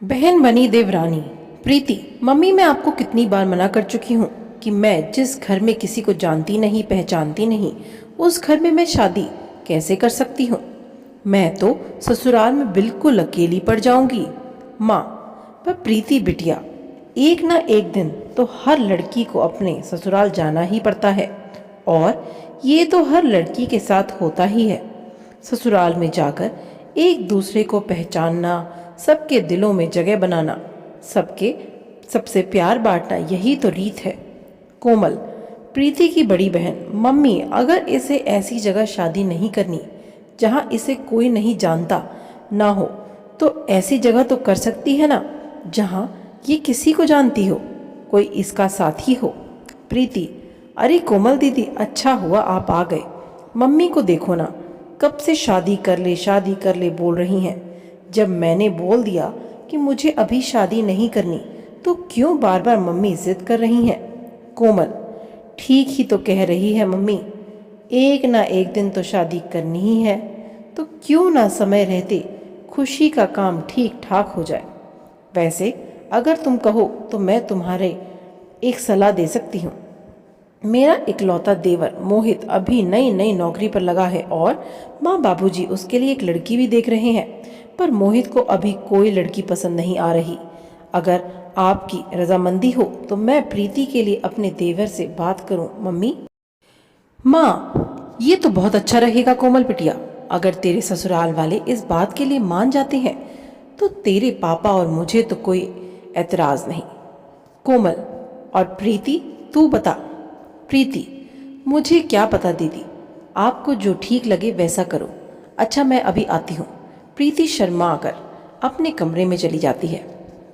बहन बनी देवरानी। प्रीति, मम्मी मैं आपको कितनी बार मना कर चुकी हूँ कि मैं जिस घर में किसी को जानती नहीं पहचानती नहीं उस घर में मैं शादी कैसे कर सकती हूँ। मैं तो ससुराल में बिल्कुल अकेली पड़ जाऊंगी। माँ, पर प्रीति बिटिया, एक ना एक दिन तो हर लड़की को अपने ससुराल जाना ही पड़ता है और ये तो हर लड़की के साथ होता ही है। ससुराल में जाकर एक दूसरे को पहचानना, सबके दिलों में जगह बनाना, सबके सबसे प्यार बांटना, यही तो रीत है। कोमल, प्रीति की बड़ी बहन। मम्मी, अगर इसे ऐसी जगह शादी नहीं करनी जहाँ इसे कोई नहीं जानता ना हो तो ऐसी जगह तो कर सकती है ना जहाँ ये किसी को जानती हो, कोई इसका साथी हो। प्रीति, अरे कोमल दीदी, अच्छा हुआ आप आ गए। मम्मी को देखो ना, कब से शादी कर ले बोल रही हैं। जब मैंने बोल दिया कि मुझे अभी शादी नहीं करनी तो क्यों बार बार मम्मी जिद कर रही हैं। कोमल, ठीक ही तो कह रही है मम्मी, एक ना एक दिन तो शादी करनी ही है, तो क्यों ना समय रहते खुशी का काम ठीक ठाक हो जाए। वैसे अगर तुम कहो तो मैं तुम्हारे एक सलाह दे सकती हूँ। मेरा इकलौता देवर मोहित अभी नई नई नौकरी पर लगा है और माँ बाबूजी उसके लिए एक लड़की भी देख रहे हैं, पर मोहित को अभी कोई लड़की पसंद नहीं आ रही। अगर आपकी रजामंदी हो तो मैं प्रीति के लिए अपने देवर से बात करूं मम्मी। माँ, ये तो बहुत अच्छा रहेगा कोमल बिटिया। अगर तेरे ससुराल वाले इस बात के लिए मान जाते हैं तो तेरे पापा और मुझे तो कोई एतराज नहीं। कोमल, और प्रीति, तू बता। प्रीति, मुझे क्या पता दीदी, आपको जो ठीक लगे वैसा करो। अच्छा, मैं अभी आती हूँ। प्रीति शर्मा कर अपने कमरे में चली जाती है।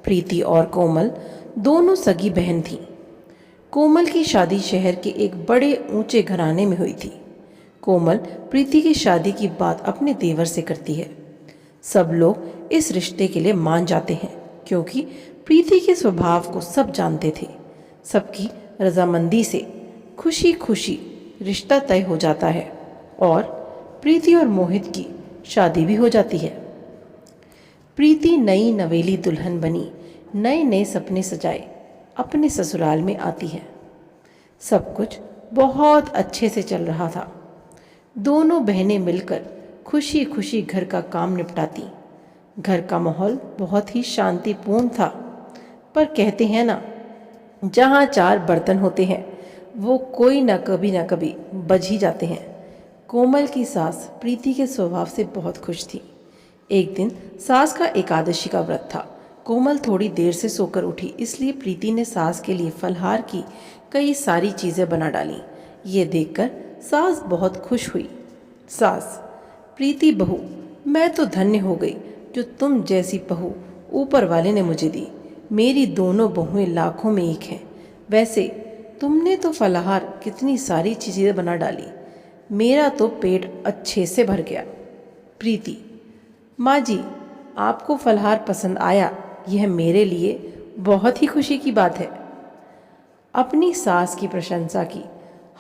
प्रीति और कोमल दोनों सगी बहन थीं। कोमल की शादी शहर के एक बड़े ऊंचे घराने में हुई थी। कोमल प्रीति की शादी की बात अपने देवर से करती है। सब लोग इस रिश्ते के लिए मान जाते हैं क्योंकि प्रीति के स्वभाव को सब जानते थे। सबकी रजामंदी से खुशी खुशी रिश्ता तय हो जाता है और प्रीति और मोहित की शादी भी हो जाती है। प्रीति नई नवेली दुल्हन बनी, नए नए सपने सजाए अपने ससुराल में आती है। सब कुछ बहुत अच्छे से चल रहा था। दोनों बहनें मिलकर खुशी खुशी घर का काम निपटाती। घर का माहौल बहुत ही शांतिपूर्ण था। पर कहते हैं ना, जहाँ चार बर्तन होते हैं वो कोई ना कभी बज ही जाते हैं। कोमल की सास प्रीति के स्वभाव से बहुत खुश थी। एक दिन सास का एकादशी का व्रत था। कोमल थोड़ी देर से सोकर उठी, इसलिए प्रीति ने सास के लिए फलहार की कई सारी चीज़ें बना डाली। ये देखकर सास बहुत खुश हुई। सास, प्रीति बहू, मैं तो धन्य हो गई जो तुम जैसी बहू ऊपर वाले ने मुझे दी। मेरी दोनों बहुएं लाखों में एक हैं। वैसे तुमने तो फलाहार कितनी सारी चीज़ें बना डाली, मेरा तो पेट अच्छे से भर गया। प्रीति, माँ जी, आपको फलहार पसंद आया, यह मेरे लिए बहुत ही खुशी की बात है। अपनी सास की प्रशंसा की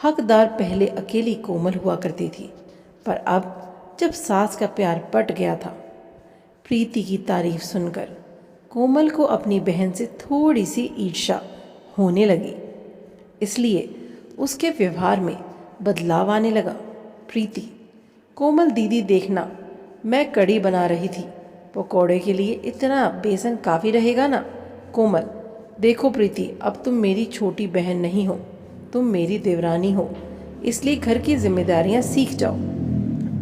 हकदार पहले अकेली कोमल हुआ करती थी, पर अब जब सास का प्यार पट गया था, प्रीति की तारीफ सुनकर कोमल को अपनी बहन से थोड़ी सी ईर्ष्या होने लगी। इसलिए उसके व्यवहार में बदलाव आने लगा। प्रीति, कोमल दीदी देखना, मैं कढ़ी बना रही थी, पकौड़े के लिए इतना बेसन काफ़ी रहेगा ना। कोमल, देखो प्रीति, अब तुम मेरी छोटी बहन नहीं हो, तुम मेरी देवरानी हो, इसलिए घर की जिम्मेदारियां सीख जाओ।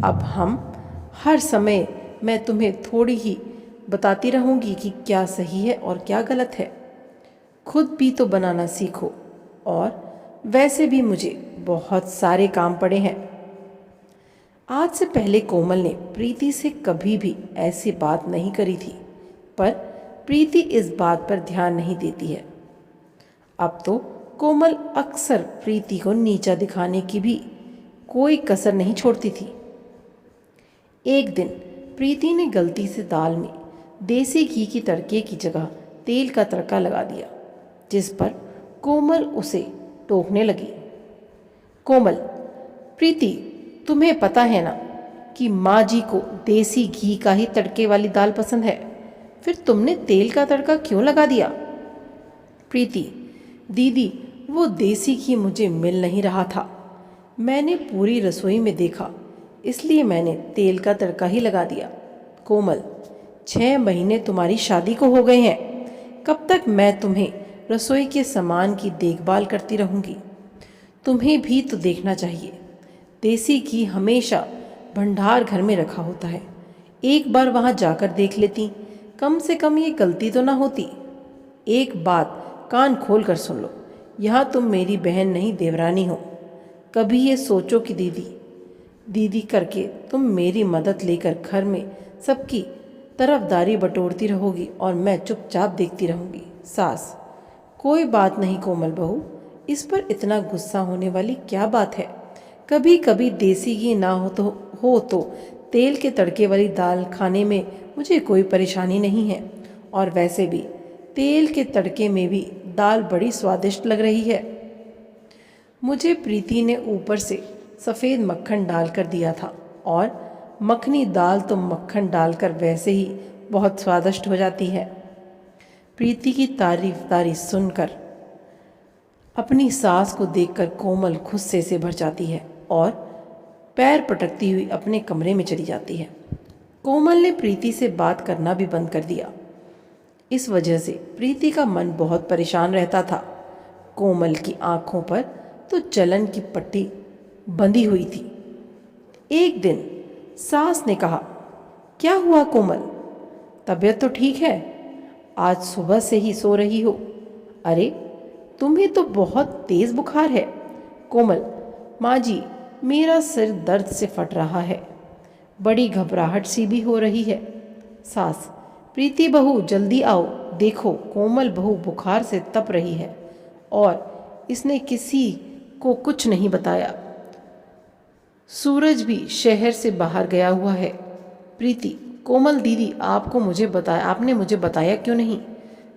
अब हम हर समय मैं तुम्हें थोड़ी ही बताती रहूँगी कि क्या सही है और क्या गलत है। खुद भी तो बनाना सीखो, और वैसे भी मुझे बहुत सारे काम पड़े हैं। आज से पहले कोमल ने प्रीति से कभी भी ऐसी बात नहीं करी थी, पर प्रीति इस बात पर ध्यान नहीं देती है। अब तो कोमल अक्सर प्रीति को नीचा दिखाने की भी कोई कसर नहीं छोड़ती थी। एक दिन प्रीति ने गलती से दाल में देसी घी की तड़के की जगह तेल का तड़का लगा दिया, जिस पर कोमल उसे टोकने लगी। कोमल, प्रीति, तुम्हें पता है ना कि माँ जी को देसी घी का ही तड़के वाली दाल पसंद है। फिर तुमने तेल का तड़का क्यों लगा दिया? प्रीति, दीदी वो देसी घी मुझे मिल नहीं रहा था। मैंने पूरी रसोई में देखा, इसलिए मैंने तेल का तड़का ही लगा दिया। कोमल, 6 महीने तुम्हारी शादी को हो गए हैं। कब तक मैं तुम्हें रसोई के सामान की देखभाल करती रहूँगी? तुम्हें भी तो देखना चाहिए। देसी घी हमेशा भंडार घर में रखा होता है। एक बार वहाँ जाकर देख लेती, कम से कम ये गलती तो ना होती। एक बात कान खोल कर सुन लो, यहाँ तुम मेरी बहन नहीं देवरानी हो। कभी ये सोचो कि दीदी दीदी करके तुम मेरी मदद लेकर घर में सबकी तरफदारी बटोरती रहोगी और मैं चुपचाप देखती रहूँगी। सास, कोई बात नहीं कोमल बहू, इस पर इतना गुस्सा होने वाली क्या बात है? कभी कभी देसी घी ना हो तो तेल के तड़के वाली दाल खाने में मुझे कोई परेशानी नहीं है। और वैसे भी तेल के तड़के में भी दाल बड़ी स्वादिष्ट लग रही है। मुझे प्रीति ने ऊपर से सफ़ेद मक्खन डालकर दिया था, और मखनी दाल तो मक्खन डालकर वैसे ही बहुत स्वादिष्ट हो जाती है। प्रीति की तारीफ सुनकर अपनी सास को देखकर कोमल गुस्से से भर जाती है और पैर पटकती हुई अपने कमरे में चली जाती है। कोमल ने प्रीति से बात करना भी बंद कर दिया। इस वजह से प्रीति का मन बहुत परेशान रहता था। कोमल की आंखों पर तो जलन की पट्टी बंधी हुई थी। एक दिन सास ने कहा, क्या हुआ कोमल, तबीयत तो ठीक है? आज सुबह से ही सो रही हो। अरे तुम्हें तो बहुत तेज बुखार है। कोमल, माँ जी मेरा सिर दर्द से फट रहा है, बड़ी घबराहट सी भी हो रही है। सास, प्रीति बहू जल्दी आओ, देखो कोमल बहू बुखार से तप रही है और इसने किसी को कुछ नहीं बताया। सूरज भी शहर से बाहर गया हुआ है। प्रीति, कोमल दीदी आपने मुझे बताया क्यों नहीं?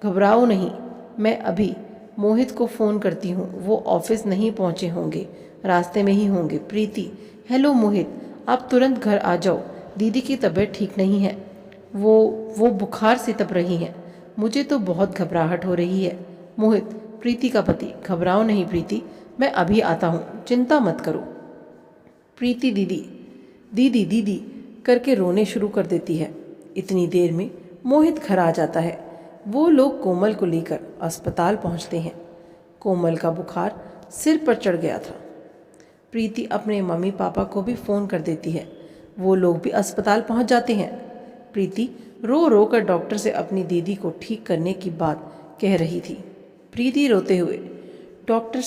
घबराओ नहीं, मैं अभी मोहित को फ़ोन करती हूँ, वो ऑफिस नहीं पहुँचे होंगे, रास्ते में ही होंगे। प्रीति, हेलो मोहित, आप तुरंत घर आ जाओ, दीदी की तबीयत ठीक नहीं है, वो बुखार से तप रही हैं, मुझे तो बहुत घबराहट हो रही है। मोहित, प्रीति का पति, घबराओ नहीं प्रीति, मैं अभी आता हूँ, चिंता मत करो। प्रीति दीदी दीदी दीदी करके रोने शुरू कर देती है। इतनी देर में मोहित घर आ जाता है। वो लोग कोमल को लेकर अस्पताल पहुंचते हैं। कोमल का बुखार सिर पर चढ़ गया था। प्रीति अपने मम्मी पापा को भी फ़ोन कर देती है। वो लोग भी अस्पताल पहुंच जाते हैं। प्रीति रो रो कर डॉक्टर से अपनी दीदी को ठीक करने की बात कह रही थी। प्रीति रोते हुए, डॉक्टर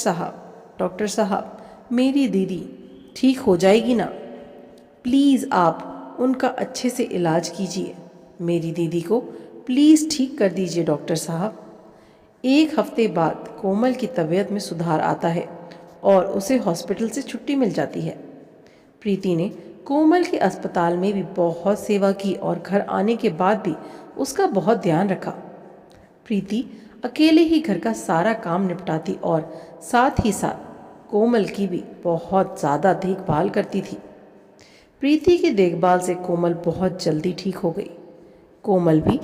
साहब मेरी दीदी ठीक हो जाएगी ना? प्लीज़ आप उनका अच्छे से इलाज कीजिए, मेरी दीदी को प्लीज़ ठीक कर दीजिए डॉक्टर साहब। 1 हफ्ते बाद कोमल की तबीयत में सुधार आता है और उसे हॉस्पिटल से छुट्टी मिल जाती है। प्रीति ने कोमल के अस्पताल में भी बहुत सेवा की और घर आने के बाद भी उसका बहुत ध्यान रखा। प्रीति अकेले ही घर का सारा काम निपटाती और साथ ही साथ कोमल की भी बहुत ज़्यादा देखभाल करती थी। प्रीति की देखभाल से कोमल बहुत जल्दी ठीक हो गई। कोमल भी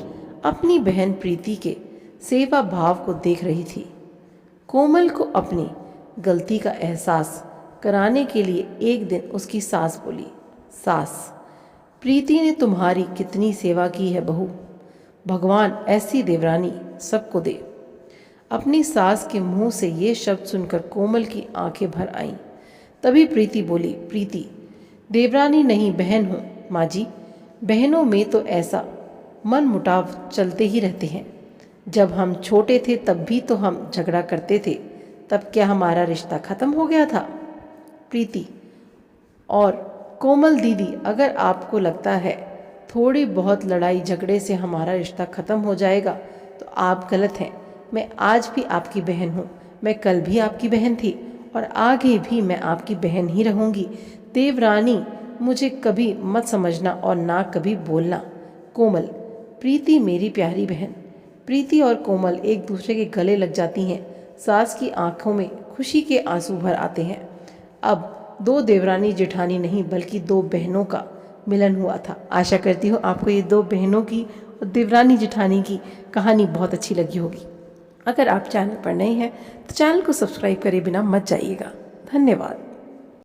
अपनी बहन प्रीति के सेवा भाव को देख रही थी। कोमल को अपनी गलती का एहसास कराने के लिए एक दिन उसकी सास बोली, सास, प्रीति ने तुम्हारी कितनी सेवा की है बहू, भगवान ऐसी देवरानी सबको दे। अपनी सास के मुंह से ये शब्द सुनकर कोमल की आंखें भर आईं। तभी प्रीति बोली, प्रीति देवरानी नहीं बहन हूँ माँ जी, बहनों में तो ऐसा मन मुटाव चलते ही रहते हैं। जब हम छोटे थे तब भी तो हम झगड़ा करते थे, तब क्या हमारा रिश्ता ख़त्म हो गया था? प्रीति और कोमल दीदी, अगर आपको लगता है थोड़ी बहुत लड़ाई झगड़े से हमारा रिश्ता ख़त्म हो जाएगा तो आप गलत हैं। मैं आज भी आपकी बहन हूँ, मैं कल भी आपकी बहन थी और आगे भी मैं आपकी बहन ही रहूँगी। देवरानी मुझे कभी मत समझना और ना कभी बोलना। कोमल, प्रीति मेरी प्यारी बहन। प्रीति और कोमल एक दूसरे के गले लग जाती हैं। सास की आंखों में खुशी के आंसू भर आते हैं। अब 2 देवरानी जेठानी नहीं बल्कि 2 बहनों का मिलन हुआ था। आशा करती हूँ आपको ये 2 बहनों की और देवरानी जेठानी की कहानी बहुत अच्छी लगी होगी। अगर आप चैनल पर नए हैं तो चैनल को सब्सक्राइब करे बिना मत जाइएगा। धन्यवाद।